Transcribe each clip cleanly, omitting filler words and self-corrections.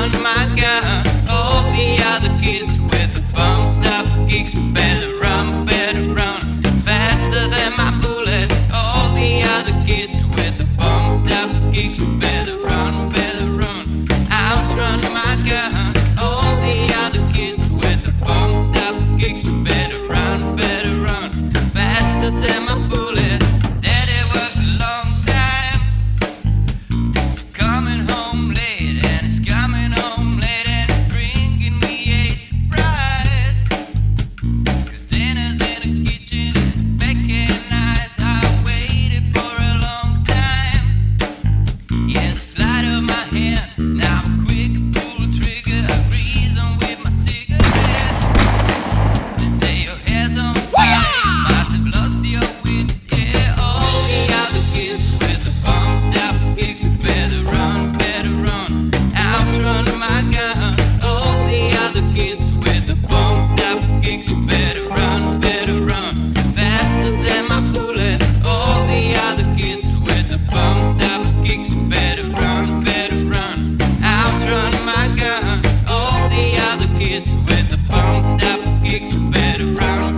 outrun my gun. All the other kids with the bumped up kicks better run faster than my bullet. All the other kids with the bumped up kicks better run outrun my gun. All the other kids with the bumped up kicks better run faster than my bullet. Daddy worked a long time, coming home late, and he's coming home late, and he's bringing me a surprise. 'Cause dinner's in the kitchen, making eyes. I waited for a long time. Yeah, the sleight of my hand is now a quick pull trigger. I reason with my cigarette. They say your hair's on fire, you must have lost your wits. Yeah, all the other kids with the pumped up kicks better run outrun my gun. All the other kids with the pumped up kicks better run faster than my bullet. All the other kids with the pumped up kicks better run outrun my gun. All the other kids with the pumped up kicks better run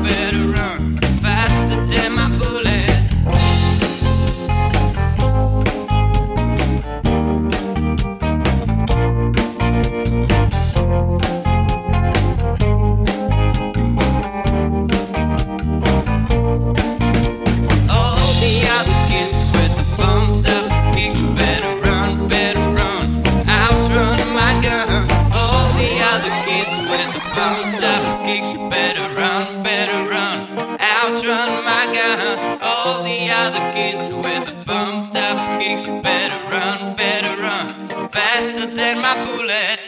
faster than my bullet. All the other kids with the bumped up kicks better run outrun my gun. All the other kids with the bumped up kicks better run outrun my gun. All the other kids with the bumped up kicks better run faster than my bullet.